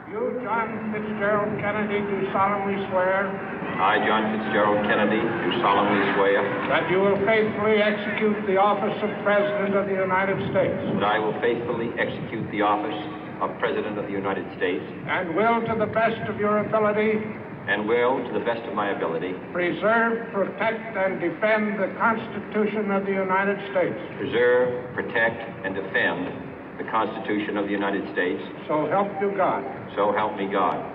You, John Fitzgerald Kennedy, do solemnly swear I, John Fitzgerald Kennedy, do solemnly swear that you will faithfully execute the office of President of the United States that I will faithfully execute the office of President of the United States and will, to the best of your ability, and will, to the best of my ability, preserve, protect, and defend the Constitution of the United States. preserve, protect, and defend the Constitution of the United States. So help you God. So help me God.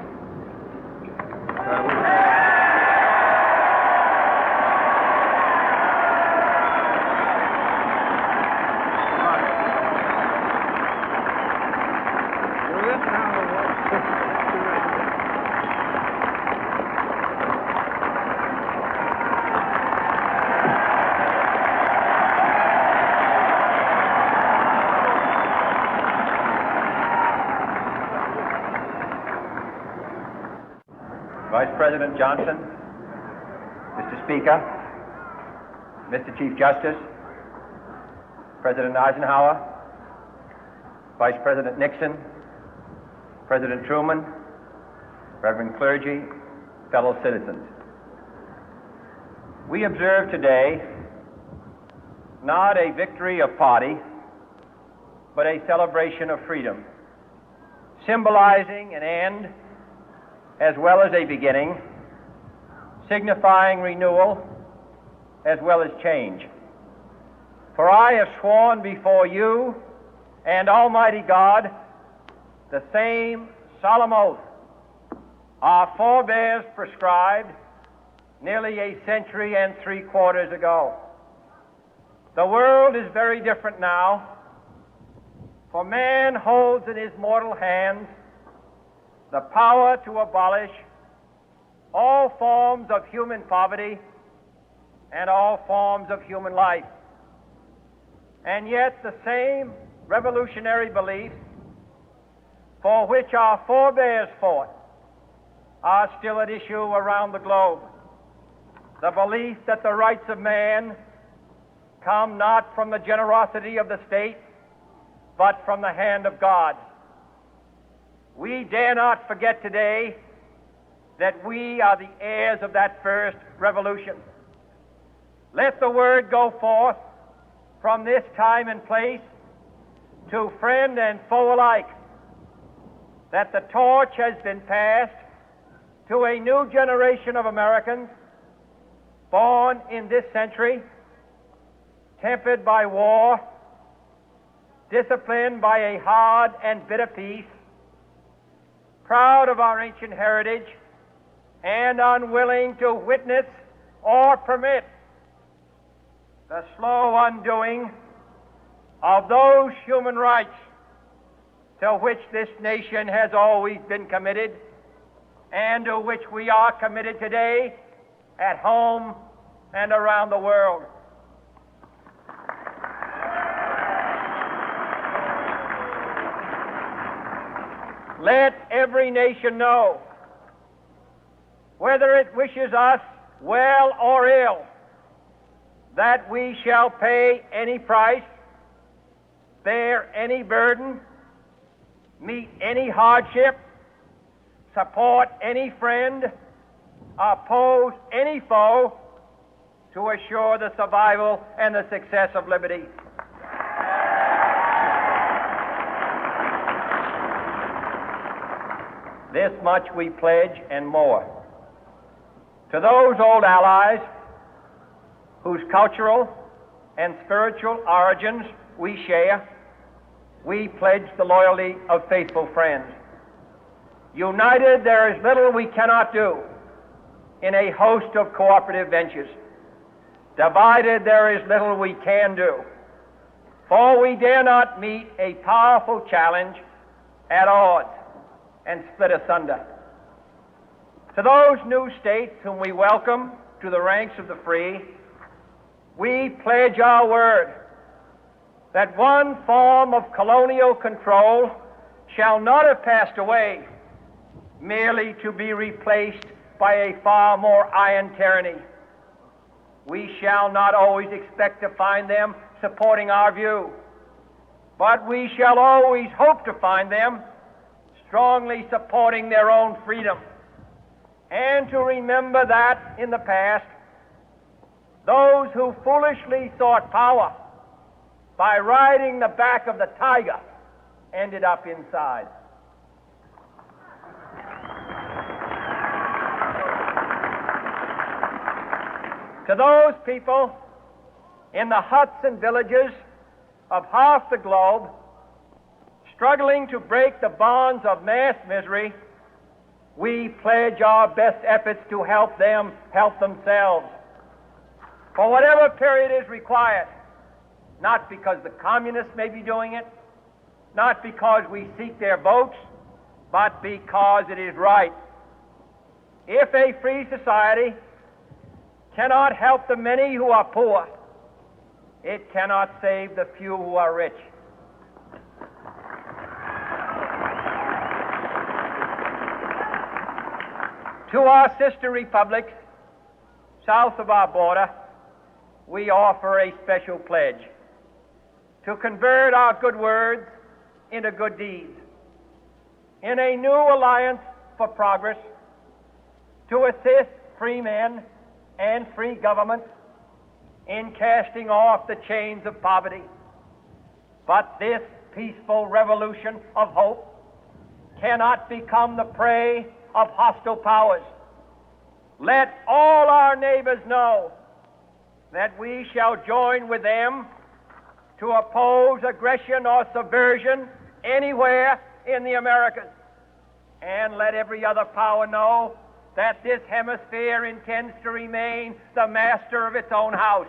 Vice President Johnson, Mr. Speaker, Mr. Chief Justice, President Eisenhower, Vice President Nixon, President Truman, Reverend clergy, fellow citizens. We observe today not a victory of party, but a celebration of freedom, symbolizing an end as well as a beginning, signifying renewal as well as change. For I have sworn before you and Almighty God the same solemn oath our forebears prescribed nearly a century and 3/4 ago. The world is very different now, for man holds in his mortal hands the power to abolish all forms of human poverty and all forms of human life. And yet the same revolutionary beliefs for which our forebears fought are still at issue around the globe. The belief that the rights of man come not from the generosity of the state, but from the hand of God. We dare not forget today that we are the heirs of that first revolution. Let the word go forth from this time and place to friend and foe alike that the torch has been passed to a new generation of Americans born in this century, tempered by war, disciplined by a hard and bitter peace, proud of our ancient heritage, and unwilling to witness or permit the slow undoing of those human rights to which this nation has always been committed and to which we are committed today at home and around the world. Let every nation know, whether it wishes us well or ill, that we shall pay any price, bear any burden, meet any hardship, support any friend, oppose any foe to assure the survival and the success of liberty. This much we pledge and more. To those old allies whose cultural and spiritual origins we share, we pledge the loyalty of faithful friends. United, there is little we cannot do in a host of cooperative ventures. Divided, there is little we can do, for we dare not meet a powerful challenge at odds and split asunder. To those new states whom we welcome to the ranks of the free, we pledge our word that one form of colonial control shall not have passed away, merely to be replaced by a far more iron tyranny. We shall not always expect to find them supporting our view, but we shall always hope to find them strongly supporting their own freedom, and to remember that in the past, those who foolishly sought power by riding the back of the tiger ended up inside. To those people in the huts and villages of half the globe struggling to break the bonds of mass misery, we pledge our best efforts to help them help themselves for whatever period is required, not because the communists may be doing it, not because we seek their votes, but because it is right. If a free society cannot help the many who are poor, it cannot save the few who are rich. To our sister republics south of our border, we offer a special pledge to convert our good words into good deeds, in a new alliance for progress, to assist free men and free governments in casting off the chains of poverty. But this peaceful revolution of hope cannot become the prey of hostile powers. Let all our neighbors know that we shall join with them to oppose aggression or subversion anywhere in the Americas. And let every other power know that this hemisphere intends to remain the master of its own house.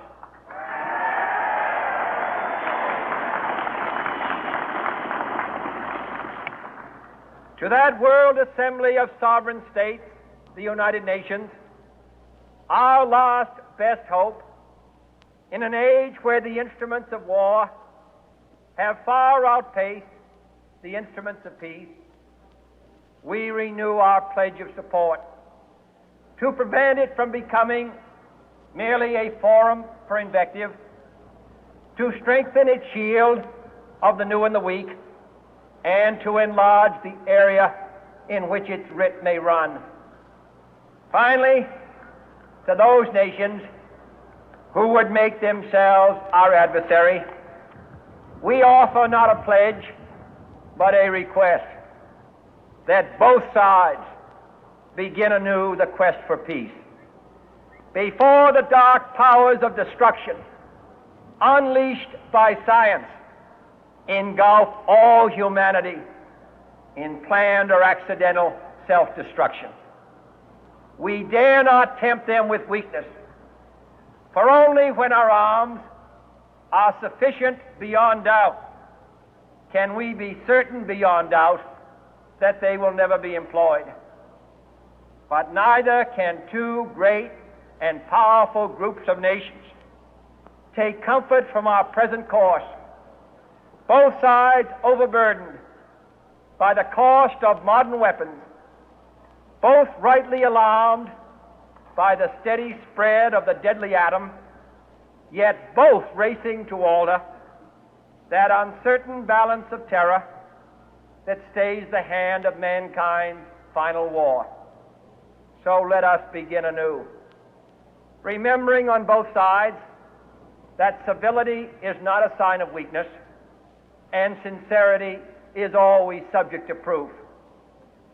To that World Assembly of Sovereign States, the United Nations, our last best hope, in an age where the instruments of war have far outpaced the instruments of peace, we renew our pledge of support to prevent it from becoming merely a forum for invective, to strengthen its shield of the new and the weak, and to enlarge the area in which its writ may run. Finally, to those nations who would make themselves our adversary, we offer not a pledge, but a request that both sides begin anew the quest for peace. Before the dark powers of destruction, unleashed by science, engulf all humanity in planned or accidental self-destruction, we dare not tempt them with weakness, for only when our arms are sufficient beyond doubt can we be certain beyond doubt that they will never be employed. But neither can two great and powerful groups of nations take comfort from our present course, both sides overburdened by the cost of modern weapons, both rightly alarmed by the steady spread of the deadly atom, yet both racing to alter that uncertain balance of terror that stays the hand of mankind's final war. So let us begin anew, remembering on both sides that civility is not a sign of weakness, and sincerity is always subject to proof.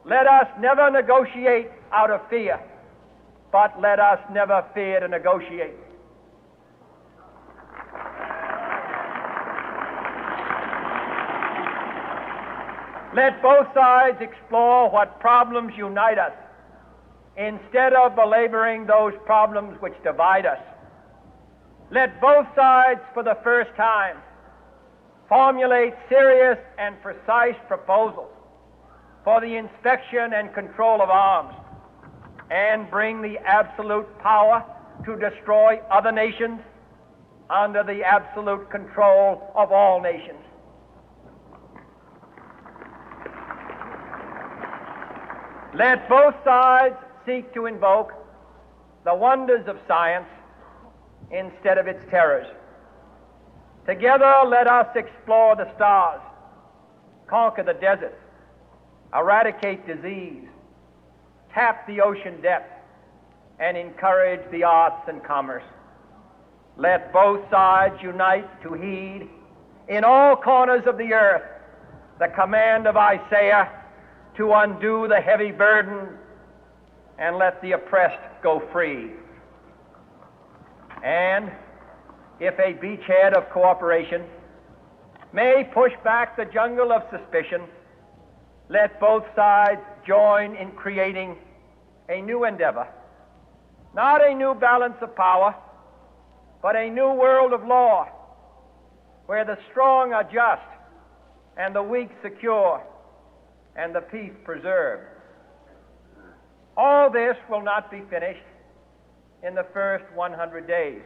Let us never negotiate out of fear, but let us never fear to negotiate. Let both sides explore what problems unite us, instead of belaboring those problems which divide us. Let both sides, for the first time, formulate serious and precise proposals for the inspection and control of arms, and bring the absolute power to destroy other nations under the absolute control of all nations. Let both sides seek to invoke the wonders of science instead of its terrors. Together, let us explore the stars, conquer the deserts, eradicate disease, tap the ocean depth, and encourage the arts and commerce. Let both sides unite to heed in all corners of the earth the command of Isaiah to undo the heavy burden and let the oppressed go free. And if a beachhead of cooperation may push back the jungle of suspicion, let both sides join in creating a new endeavor, not a new balance of power, but a new world of law, where the strong are just and the weak secure and the peace preserved. All this will not be finished in the first 100 days,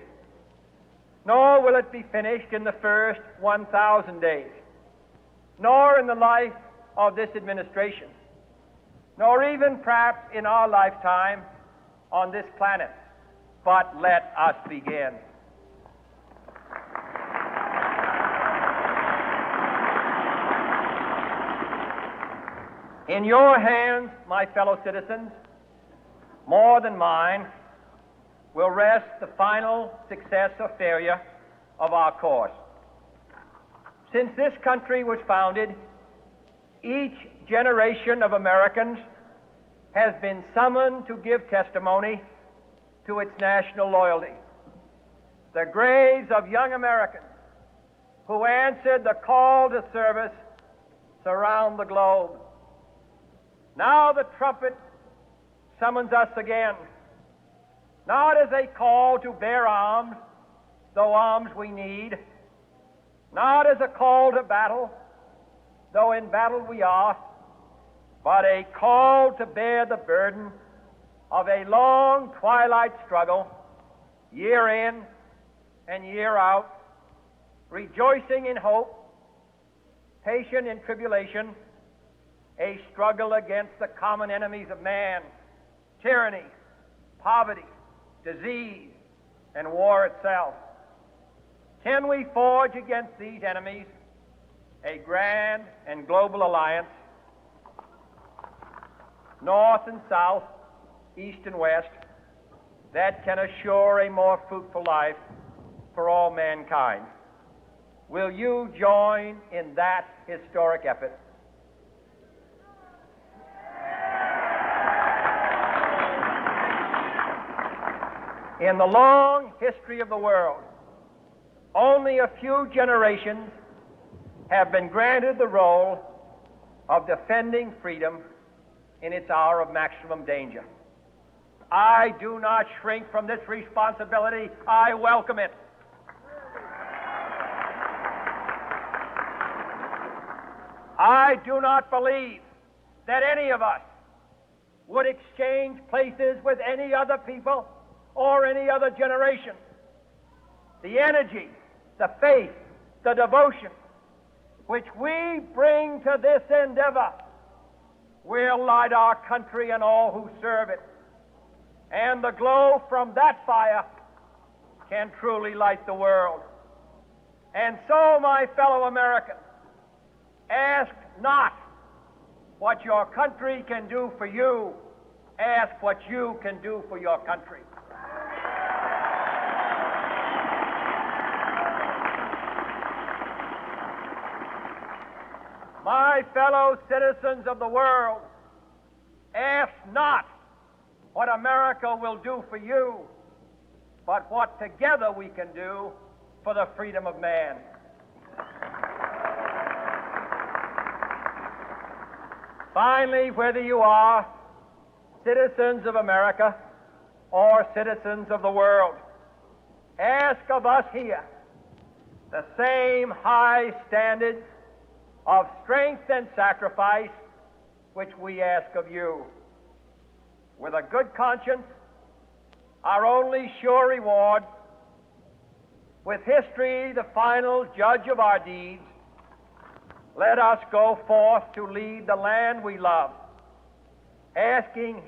nor will it be finished in the first 1,000 days, nor in the life of this administration, nor even perhaps in our lifetime on this planet. But let us begin. In your hands, my fellow citizens, more than mine, will rest the final success or failure of our course. Since this country was founded, each generation of Americans has been summoned to give testimony to its national loyalty. The graves of young Americans who answered the call to service surround the globe. Now the trumpet summons us again, not as a call to bear arms, though arms we need, not as a call to battle, though in battle we are, but a call to bear the burden of a long twilight struggle, year in and year out, rejoicing in hope, patient in tribulation, a struggle against the common enemies of man, tyranny, poverty, disease, and war itself. Can we forge against these enemies a grand and global alliance, north and south, east and west, that can assure a more fruitful life for all mankind? Will you join in that historic effort? In the long history of the world, only a few generations have been granted the role of defending freedom in its hour of maximum danger. I do not shrink from this responsibility. I welcome it. I do not believe that any of us would exchange places with any other people or any other generation. The energy, the faith, the devotion which we bring to this endeavor will light our country and all who serve it. And the glow from that fire can truly light the world. And so, my fellow Americans, ask not what your country can do for you, ask what you can do for your country. My fellow citizens of the world, ask not what America will do for you, but what together we can do for the freedom of man. Finally, whether you are citizens of America or citizens of the world, ask of us here the same high standards of strength and sacrifice which we ask of you. With a good conscience, our only sure reward, with history the final judge of our deeds, let us go forth to lead the land we love, asking